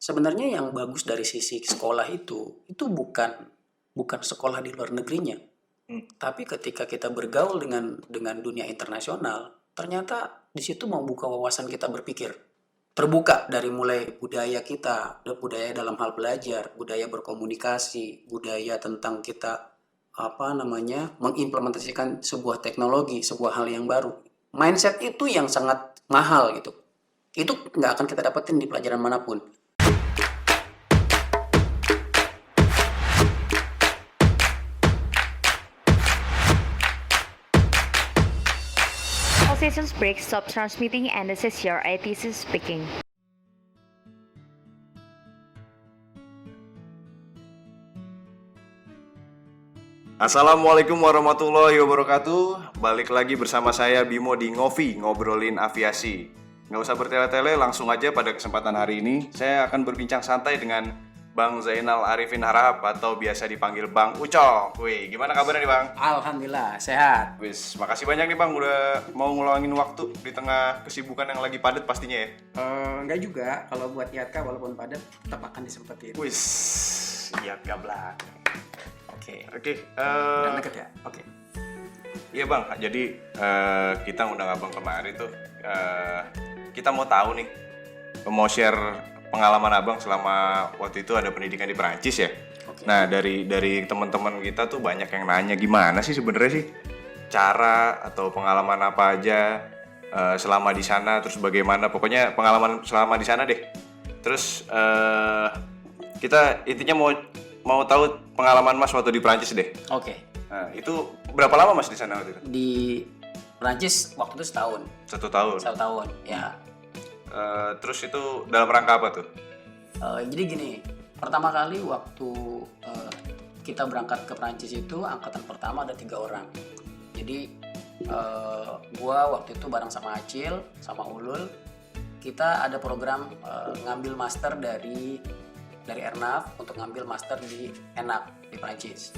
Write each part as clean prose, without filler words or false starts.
sebenarnya yang bagus dari sisi sekolah itu bukan sekolah di luar negerinya. Tapi ketika kita bergaul dengan dunia internasional, ternyata di situ membuka wawasan kita berpikir. Terbuka dari mulai budaya kita, budaya dalam hal belajar, budaya berkomunikasi, budaya tentang kita mengimplementasikan sebuah teknologi, sebuah hal yang baru. Mindset itu yang sangat mahal gitu. Itu nggak akan kita dapetin di pelajaran manapun. All systems break, stop transmitting, and this is your ITC speaking. Assalamualaikum warahmatullahi wabarakatuh. Balik lagi bersama saya Bimo di Ngopi, ngobrolin aviasi. Nggak usah bertele-tele, langsung aja pada kesempatan hari ini saya akan berbincang santai dengan Bang Zainal Arifin Harahap atau biasa dipanggil Bang Ucok. Wih, gimana kabarnya nih Bang? Alhamdulillah, sehat. Wis, makasih banyak nih Bang udah mau ngeluangin waktu di tengah kesibukan yang lagi padat pastinya ya. Enggak juga, kalau buat Yatka walaupun padat tetap akan disempetin. Wis, siap gablak. Oke. Dan deket ya? Oke. Iya Bang, jadi kita ngundang Abang kemarin tuh kita mau tahu nih, mau share pengalaman Abang selama waktu itu ada pendidikan di Perancis ya. Oke. Nah dari teman-teman kita tuh banyak yang nanya gimana sih sebenarnya sih cara atau pengalaman apa aja selama di sana, terus bagaimana pokoknya pengalaman selama di sana deh. Terus kita intinya mau tahu pengalaman Mas waktu di Perancis deh. Oke. Nah, itu berapa lama Mas di sana waktu itu? Di Prancis waktu itu setahun. 1 tahun. 1 tahun, ya. Terus itu dalam rangka apa tuh? Jadi gini, pertama kali waktu kita berangkat ke Prancis itu angkatan pertama ada 3 orang. Jadi gua waktu itu bareng sama Acil, sama Ulul, kita ada program ngambil master dari Airnav untuk ngambil master di ENAC di Prancis.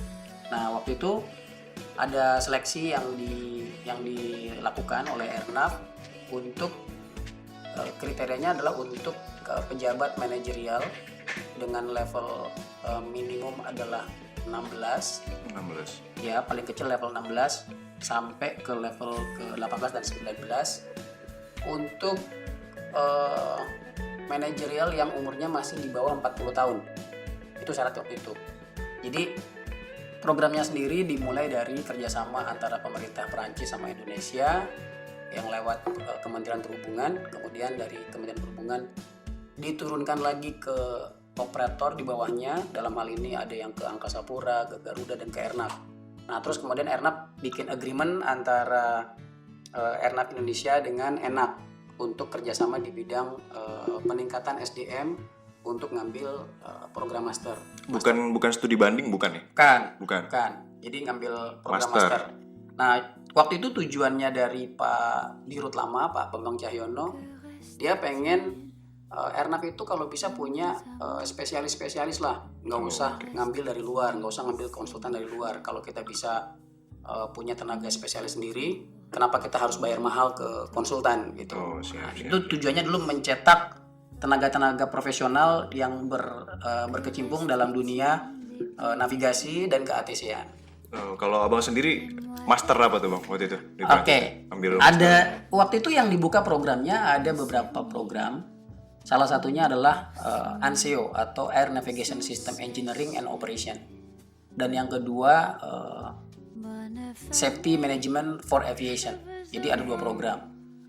Nah waktu itu ada seleksi yang dilakukan oleh Airnav untuk kriterianya adalah untuk pejabat manajerial dengan level minimum adalah 16. Ya, paling kecil level 16 sampai ke level ke 18 dan 19 untuk manajerial yang umurnya masih di bawah 40 tahun. Itu syarat waktu itu. Jadi programnya sendiri dimulai dari kerjasama antara pemerintah Perancis sama Indonesia yang lewat Kementerian Perhubungan, kemudian dari Kementerian Perhubungan diturunkan lagi ke operator di bawahnya, dalam hal ini ada yang ke Angkasa Pura, ke Garuda, dan ke Airnav. Nah terus kemudian Airnav bikin agreement antara Airnav Indonesia dengan ENAC untuk kerjasama di bidang peningkatan SDM untuk ngambil program master. Bukan studi banding bukan ya? Bukan. Jadi ngambil program master. Nah, waktu itu tujuannya dari Pak Dirut lama, Pak Bambang Cahyono, dia pengen Airnav itu kalau bisa punya spesialis-spesialis lah, nggak usah ngambil dari luar, nggak usah ngambil konsultan dari luar. Kalau kita bisa punya tenaga spesialis sendiri, kenapa kita harus bayar mahal ke konsultan gitu? Itu tujuannya dulu mencetak tenaga-tenaga profesional yang berkecimpung dalam dunia navigasi dan ke-ATC-an. Kalau Abang sendiri master apa tuh Bang waktu itu? Oke. Ada waktu itu yang dibuka programnya ada beberapa program. Salah satunya adalah ANSEO atau Air Navigation System Engineering and Operation. Dan yang kedua Safety Management for Aviation. Jadi ada 2 program.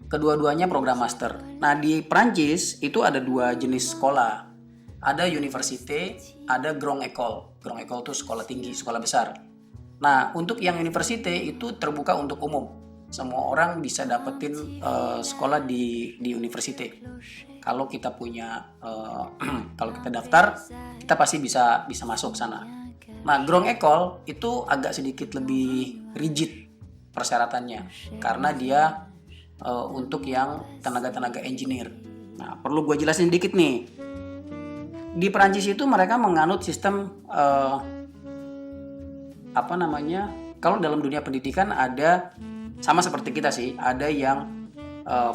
Kedua-duanya program master. Nah di Prancis itu ada 2 jenis sekolah. Ada université, ada Grande École. Grande École itu sekolah tinggi, sekolah besar. Nah, untuk yang university itu terbuka untuk umum. Semua orang bisa dapetin sekolah di university. Kalau kita punya, kalau kita daftar, kita pasti bisa masuk sana. Nah, Grande École itu agak sedikit lebih rigid persyaratannya, karena dia untuk yang tenaga-tenaga engineer. Nah, perlu gue jelasin dikit nih. Di Perancis itu mereka menganut sistem kalau dalam dunia pendidikan ada sama seperti kita sih, ada yang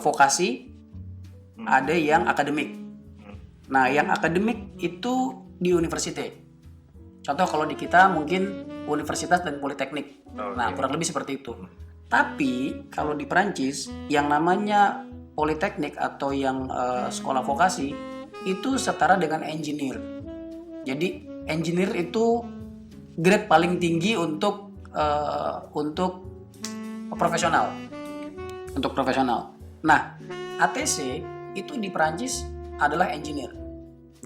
vokasi, ada yang akademik. Nah, yang akademik itu di universitas. Contoh kalau di kita mungkin universitas dan politeknik. Nah, kurang lebih seperti itu. Tapi kalau di Perancis yang namanya politeknik atau yang sekolah vokasi itu setara dengan engineer. Jadi engineer itu grade paling tinggi untuk profesional. Untuk profesional. Nah, ATC itu di Perancis adalah engineer.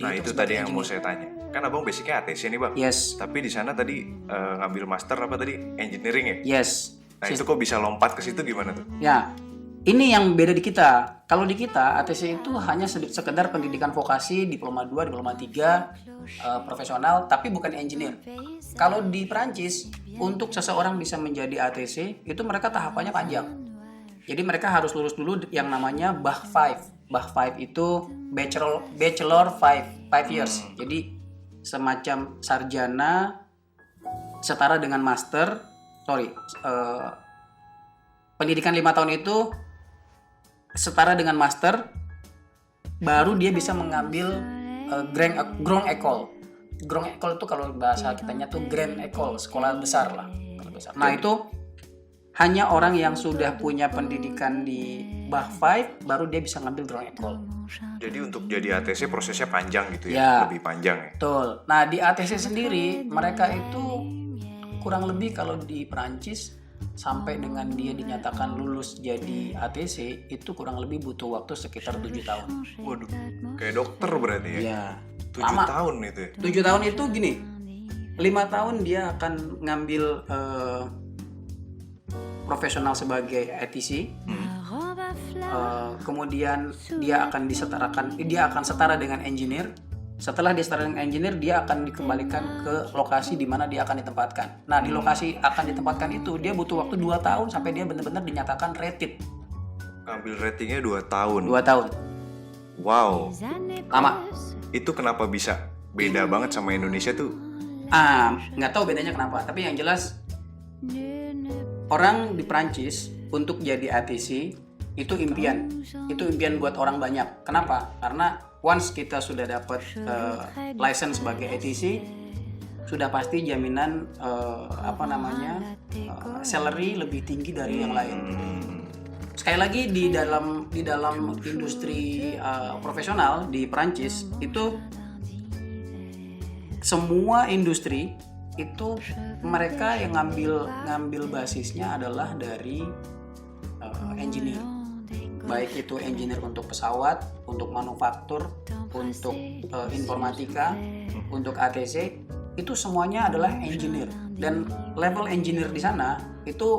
Nah, itu tadi yang mau saya tanya. Kan abang basicnya ATC nih bang. Yes. Tapi di sana tadi ngambil master apa tadi? Engineering ya? Yes. Nah itu kok bisa lompat ke situ gimana tuh? Ya, ini yang beda di kita. Kalau di kita ATC itu hanya sekedar pendidikan vokasi, diploma 2, diploma 3, profesional, tapi bukan engineer. Kalau di Perancis, untuk seseorang bisa menjadi ATC, itu mereka tahapannya panjang. Jadi mereka harus lulus dulu yang namanya Bac 5. Bac 5 itu Bachelor 5 years. Jadi semacam sarjana setara dengan master. Pendidikan 5 tahun itu setara dengan master, baru dia bisa mengambil Grand École. Grand École itu kalau bahasa kitanya tuh Grand École, sekolah besar lah. Nah itu hanya orang yang sudah punya pendidikan di Bac 5 baru dia bisa ngambil Grand École. Jadi untuk jadi ATC prosesnya panjang gitu Ya. Lebih panjang ya? Betul. Nah di ATC sendiri mereka itu kurang lebih kalau di Perancis sampai dengan dia dinyatakan lulus jadi ATC itu kurang lebih butuh waktu sekitar 7 tahun. Waduh, kayak dokter berarti ya? Iya. 7 Lama. tahun itu ya? 7 tahun itu gini, 5 tahun dia akan ngambil profesional sebagai ATC. Kemudian dia akan setara dengan engineer. Setelah dia setara dengan engineer, dia akan dikembalikan ke lokasi di mana dia akan ditempatkan. Nah, di lokasi akan ditempatkan itu dia butuh waktu 2 tahun sampai dia benar-benar dinyatakan rated. Ambil ratingnya 2 tahun. 2 tahun. Wow, Lama. itu kenapa bisa beda banget sama Indonesia tuh? Nggak tahu bedanya kenapa, tapi yang jelas orang di Prancis untuk jadi ATC itu impian buat orang banyak. Kenapa? Karena once kita sudah dapat license sebagai ATC, sudah pasti jaminan salary lebih tinggi dari yang lain. Sekali lagi di dalam industri profesional di Prancis itu semua industri itu mereka yang ngambil basisnya adalah dari engineer. Baik itu engineer untuk pesawat, untuk manufaktur, untuk informatika, untuk ATC, itu semuanya adalah engineer. Dan level engineer di sana itu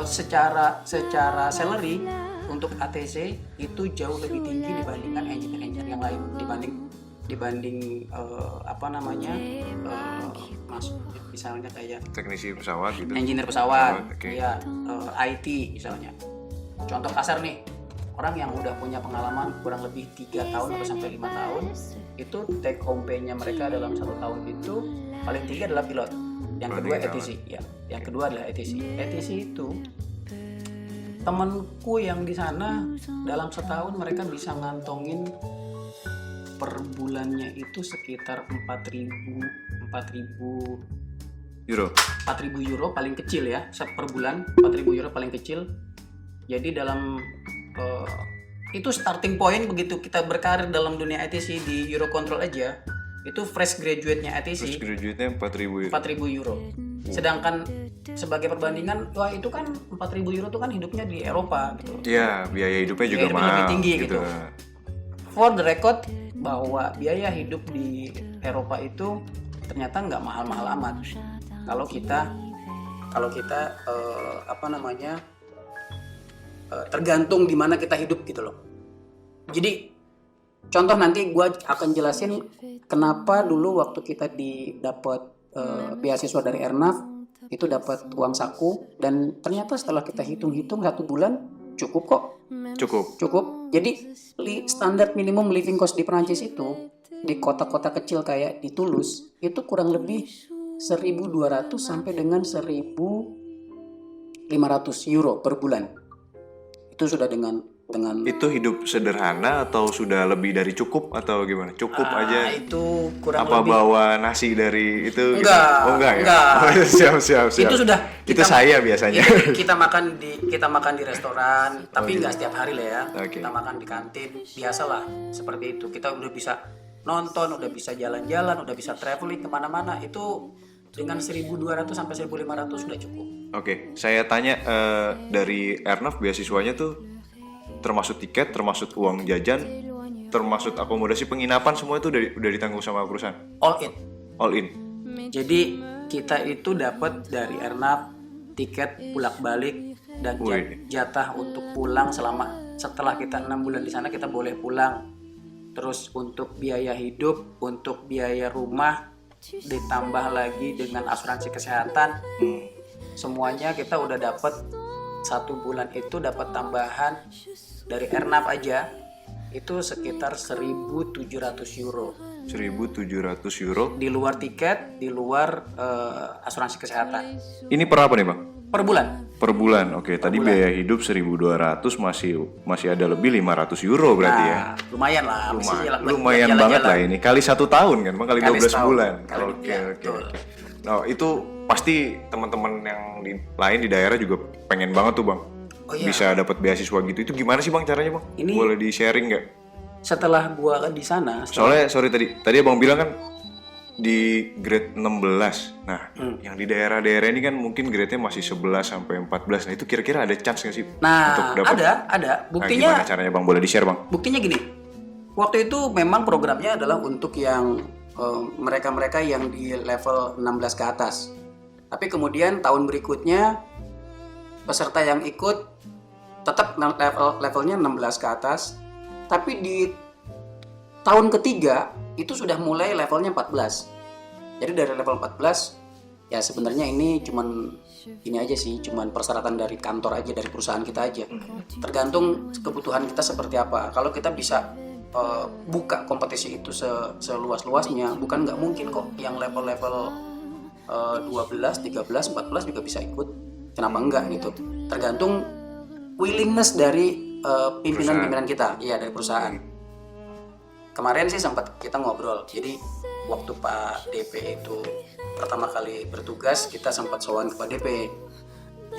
secara salary untuk ATC itu jauh lebih tinggi dibandingkan engineer yang lain, dibanding misalnya kayak Teknisi pesawat gitu? engineer pesawat, okay. ya IT misalnya. Contoh kasar nih, orang yang udah punya pengalaman kurang lebih 3 tahun atau sampai 5 tahun, itu take home pay-nya mereka dalam 1 tahun itu paling tinggi adalah pilot. Yang kedua ATC, ya. Yang kedua adalah ATC. ATC itu temanku yang di sana dalam setahun mereka bisa ngantongin per bulannya itu sekitar 4.000 euro paling kecil ya, per bulan 4.000 euro paling kecil. Jadi dalam itu starting point begitu kita berkarir dalam dunia ATC di Eurocontrol aja, itu fresh graduate-nya ATC. Fresh graduate-nya 4.000 euro. Sedangkan sebagai perbandingan, wah itu kan 4.000 euro itu kan hidupnya di Eropa gitu. Iya, biaya hidupnya juga mahal lebih tinggi gitu. For the record bahwa biaya hidup di Eropa itu ternyata nggak mahal-mahal amat. Kalau kita tergantung di mana kita hidup gitu loh. Jadi contoh nanti gue akan jelasin kenapa dulu waktu kita dapat beasiswa dari Airnav itu dapat uang saku, dan ternyata setelah kita hitung-hitung 1 bulan cukup kok. Cukup. Jadi standar minimum living cost di Prancis itu di kota-kota kecil kayak di Toulouse itu kurang lebih 1.200 sampai dengan 1.500 euro per bulan. Itu sudah dengan dengan Itu hidup sederhana atau sudah lebih dari cukup atau gimana? Cukup aja. itu kurang Apa lebih bawa nasi dari itu? gitu? Enggak, Oh enggak ya? enggak. Oh, siap. itu sudah Itu saya biasanya. kita makan di restoran, tapi nggak setiap hari lah ya. Oke. Kita makan di kantin, biasalah seperti itu. Kita udah bisa nonton, udah bisa jalan-jalan, udah bisa traveling kemana-mana. Itu dengan 1.200 sampai 1.500 sudah cukup. Oke, saya tanya dari Airnav beasiswanya tuh termasuk tiket, termasuk uang jajan, termasuk akomodasi penginapan semua itu udah ditanggung sama perusahaan. All in. All in. Jadi kita itu dapat dari Airnav tiket bolak-balik dan Wih. jatah untuk pulang setelah kita 6 bulan di sana kita boleh pulang. Terus untuk biaya hidup, untuk biaya rumah, ditambah lagi dengan asuransi kesehatan, semuanya kita udah dapat 1 bulan itu dapat tambahan dari Airnav aja itu sekitar 1.700 euro 1.700 euro. di luar tiket, di luar asuransi kesehatan Ini per apa nih bang? per bulan. Per bulan. Oke, tadi biaya hidup 1.200 masih ada lebih 500 euro berarti ya. Nah, lumayan lah. mesti Lumayan jalan-jalan. banget lah ini. Kali 1 tahun kan bang, kali 12 setahun. bulan. Kali- Oke. ya, betul. Nah itu pasti teman-teman yang lain di daerah juga pengen banget tuh bang. Oh iya. Bisa dapat beasiswa gitu. Itu gimana sih bang caranya bang? Ini- Boleh di sharing nggak? Setelah gua di sana, Soalnya sorry tadi abang bilang kan di grade 16. Nah, yang di daerah-daerah ini kan mungkin grade-nya masih 11 sampai 14. Nah, itu kira-kira ada chance nggak sih untuk nah dapat? ada. Nah, gimana caranya bang? Boleh di-share bang? Buktinya gini. Waktu itu memang programnya adalah untuk yang mereka-mereka yang di level 16 ke atas. Tapi kemudian tahun berikutnya peserta yang ikut tetap levelnya 16 ke atas. Tapi di tahun ketiga itu sudah mulai levelnya 14. Jadi dari level 14 ya sebenarnya ini cuman ini aja sih, cuman persyaratan dari kantor aja, dari perusahaan kita aja. Tergantung kebutuhan kita seperti apa. Kalau kita bisa buka kompetisi itu seluas-luasnya, bukan nggak mungkin kok yang level-level 12, 13, 14 juga bisa ikut. Kenapa enggak gitu? Tergantung willingness dari pimpinan-pimpinan kita, iya dari perusahaan. Kemarin sih sempat kita ngobrol. Jadi waktu Pak DP itu pertama kali bertugas, kita sempat sowan ke Pak DP.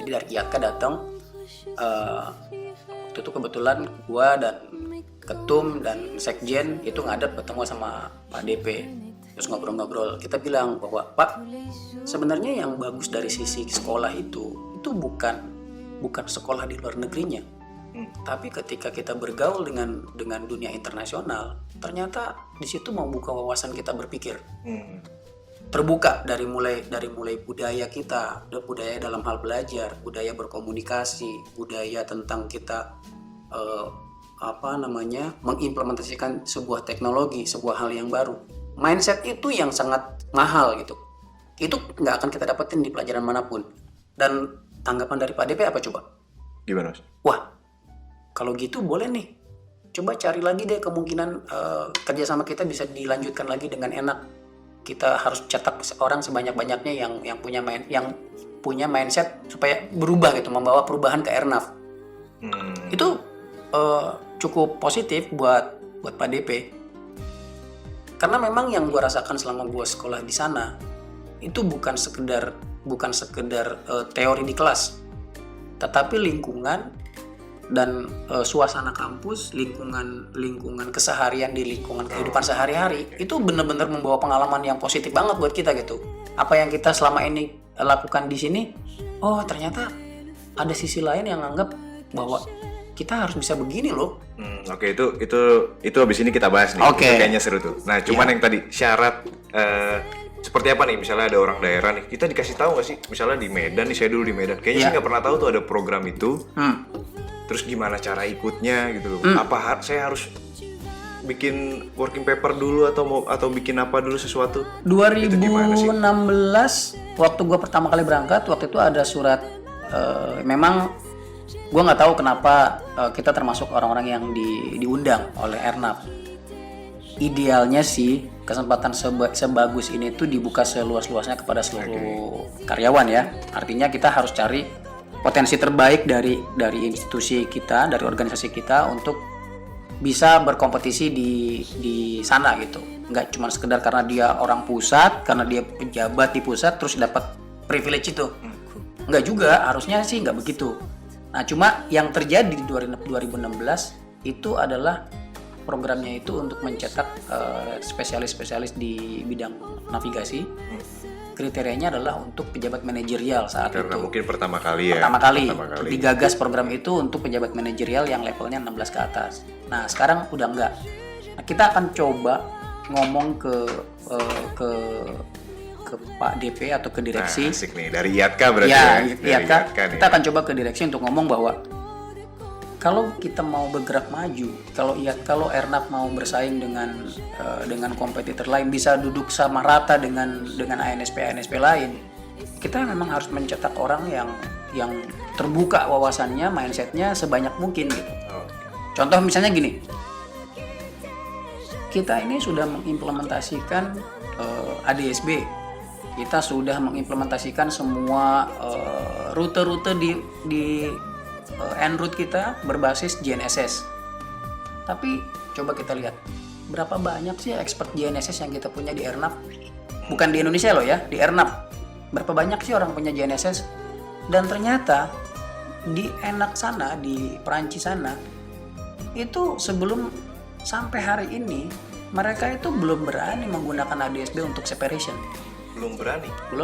Jadi dari IATKA datang. Waktu itu kebetulan gua dan ketum dan sekjen itu ngadep ketemu sama Pak DP. Terus ngobrol-ngobrol. Kita bilang bahwa Pak, sebenarnya yang bagus dari sisi sekolah itu bukan sekolah di luar negerinya. Tapi ketika kita bergaul dengan dunia internasional, ternyata di situ membuka wawasan kita berpikir. Terbuka dari mulai budaya kita, budaya dalam hal belajar, budaya berkomunikasi, budaya tentang kita mengimplementasikan sebuah teknologi, sebuah hal yang baru. Mindset itu yang sangat mahal gitu. Itu nggak akan kita dapetin di pelajaran manapun. Dan tanggapan dari Pak DP apa coba? Gimana mas? Wah, kalau gitu boleh nih. Coba cari lagi deh kemungkinan kerjasama kita bisa dilanjutkan lagi dengan enak. Kita harus cetak orang sebanyak-banyaknya yang punya mindset supaya berubah gitu, membawa perubahan ke Airnav. Itu cukup positif buat Pak DP. Karena memang yang gue rasakan selama gue sekolah di sana itu bukan sekedar teori di kelas, tetapi lingkungan dan suasana kampus, lingkungan keseharian di lingkungan kehidupan sehari-hari itu benar-benar membawa pengalaman yang positif banget buat kita gitu. Apa yang kita selama ini lakukan di sini, oh ternyata ada sisi lain yang anggap bahwa kita harus bisa begini loh. Oke, itu habis ini kita bahas nih. Oke. Itu kayaknya seru tuh. Nah, cuman yang tadi syarat seperti apa nih? Misalnya ada orang daerah nih, kita dikasih tahu nggak sih? Misalnya di Medan nih, saya dulu di Medan. Kayaknya sih nggak pernah tahu tuh ada program itu. Terus gimana cara ikutnya gitu loh? Apa saya harus bikin working paper dulu atau bikin apa dulu sesuatu? 2016 waktu gue pertama kali berangkat, waktu itu ada surat. Memang gue nggak tahu kenapa kita termasuk orang-orang yang diundang oleh Airnav. Idealnya sih kesempatan sebagus ini tuh dibuka seluas-luasnya kepada seluruh karyawan ya. Artinya kita harus cari potensi terbaik dari institusi kita, dari organisasi kita untuk bisa berkompetisi di sana gitu. Nggak cuma sekedar karena dia orang pusat, karena dia pejabat di pusat terus dapat privilege itu. Nggak juga, harusnya sih nggak begitu. Nah cuma yang terjadi di 2016 itu adalah programnya itu untuk mencetak spesialis-spesialis di bidang navigasi. Kriterianya adalah untuk pejabat manajerial saat Karena itu. mungkin pertama kali ya. Pertama kali digagas program itu untuk pejabat manajerial yang levelnya 16 ke atas. Nah sekarang udah enggak. Nah, kita akan coba ngomong ke Pak DP atau ke direksi. Nah, asik nih, dari IATKA berarti Ya, Dari IATKA, nih. kita akan coba ke direksi untuk ngomong bahwa kalau kita mau bergerak maju, kalau Airnav mau bersaing dengan kompetitor lain, bisa duduk sama rata dengan ANSP lain, kita memang harus mencetak orang yang terbuka wawasannya, mindsetnya sebanyak mungkin gitu. Contoh misalnya gini, kita ini sudah mengimplementasikan ADSB, kita sudah mengimplementasikan semua rute-rute di en route kita berbasis GNSS. Tapi coba kita lihat berapa banyak sih expert GNSS yang kita punya di Airnav? Bukan di Indonesia loh ya, di Airnav. Berapa banyak sih orang punya GNSS? Dan ternyata di enak sana, di Perancis sana, itu sebelum sampai hari ini mereka itu belum berani menggunakan ADSB untuk separation. Belum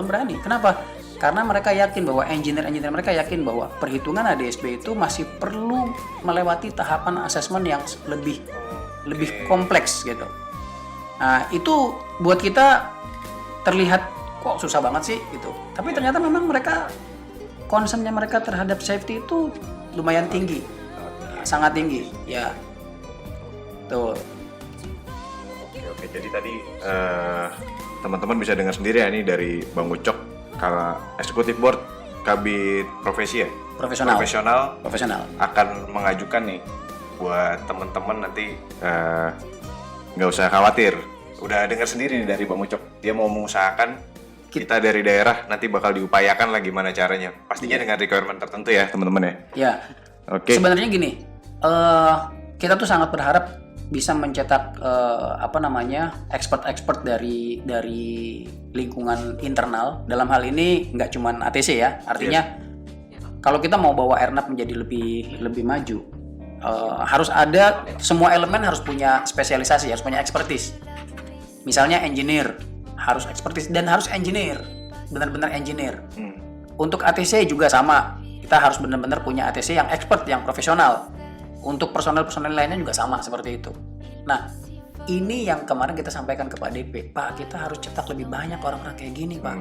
berani. Kenapa? Karena mereka yakin bahwa engineer mereka yakin bahwa perhitungan ADSB itu masih perlu melewati tahapan asesmen yang lebih kompleks gitu. Nah, itu buat kita terlihat kok susah banget sih gitu. Tapi ternyata memang mereka concernnya mereka terhadap safety itu lumayan tinggi. Sangat tinggi, ya. Tuh. Oke, jadi tadi teman-teman bisa dengar sendiri ya, ini dari Bang Ucok, karena eksekutif board Kabit Profesi ya, profesional akan mengajukan nih buat teman-teman nanti nggak usah khawatir, udah dengar sendiri nih dari Bang Ucok, dia mau mengusahakan kita dari daerah nanti bakal diupayakan lah gimana caranya, pastinya dengan requirement tertentu ya teman-teman ya. Ya. Oke. Sebenarnya gini, kita tuh sangat berharap bisa mencetak expert dari lingkungan internal. Dalam hal ini nggak cuman ATC ya, artinya kalau kita mau bawa Airnav menjadi lebih maju, harus ada semua elemen harus punya spesialisasi, harus punya expertise. Misalnya engineer harus expertise dan harus benar-benar engineer. Untuk ATC juga sama, kita harus benar-benar punya ATC yang expert, yang profesional. Untuk personel lainnya juga sama seperti itu. Nah, ini yang kemarin kita sampaikan ke Pak DP. Pak, kita harus cetak lebih banyak orang-orang kayak gini, Pak.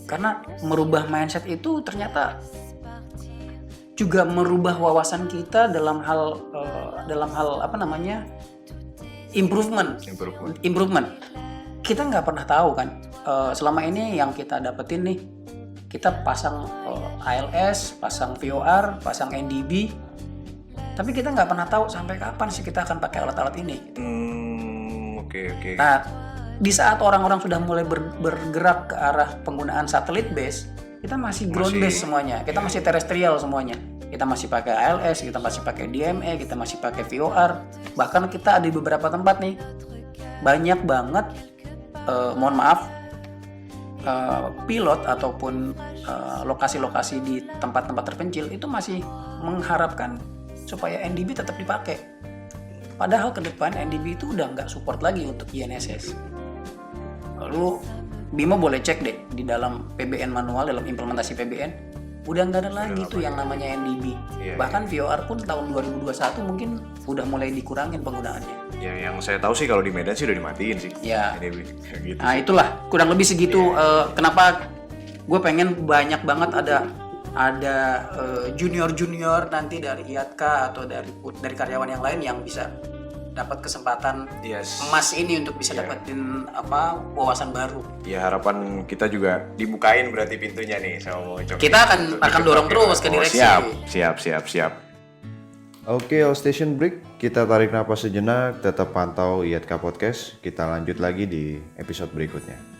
Karena merubah mindset itu ternyata juga merubah wawasan kita dalam hal improvement. Kita nggak pernah tahu kan. Selama ini yang kita dapetin nih, kita pasang ALS, pasang VOR, pasang NDB. Tapi kita nggak pernah tahu sampai kapan sih kita akan pakai alat-alat ini. Oke. Nah, di saat orang-orang sudah mulai bergerak ke arah penggunaan satelit base, kita masih ground base semuanya. Kita masih terestrial semuanya. Kita masih pakai ALS, kita masih pakai DME, kita masih pakai VOR. Bahkan kita ada di beberapa tempat nih, banyak banget, mohon maaf, pilot ataupun lokasi-lokasi di tempat-tempat terpencil itu masih mengharapkan supaya NDB tetap dipakai. Padahal ke depan NDB itu udah nggak support lagi untuk GNSS. Lalu Bimo boleh cek deh di dalam PBN manual, dalam implementasi PBN udah nggak ada lagi tuh yang namanya NDB. Bahkan VOR pun tahun 2021 mungkin udah mulai dikurangin penggunaannya. Ya, yang saya tahu sih kalau di Medan sih udah dimatiin sih. Ya. NDB. Gitu nah sih. Itulah kurang lebih segitu. Kenapa gue pengen banyak banget ada junior nanti dari IATKA atau dari karyawan yang lain yang bisa dapat kesempatan emas ini untuk bisa dapetin wawasan baru. Ya, harapan kita juga dibukain berarti pintunya nih sama Ucok. Kita akan dorong terus ke direksi. Siap. Oke, Station Break, kita tarik napas sejenak, tetap pantau IATKA Podcast. Kita lanjut lagi di episode berikutnya.